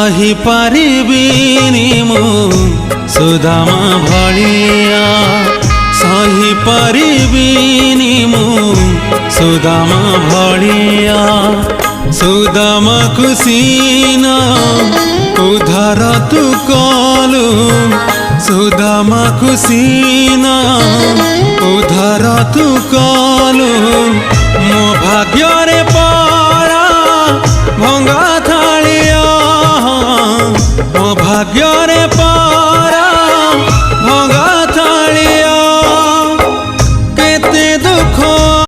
सही पारिबिनी मु सुदामा भलिया सही पारिबिनी मु सुदामा भलिया सुदामा खुसीना उधार तू कलु सुदामा खुसीना उधार तू कलु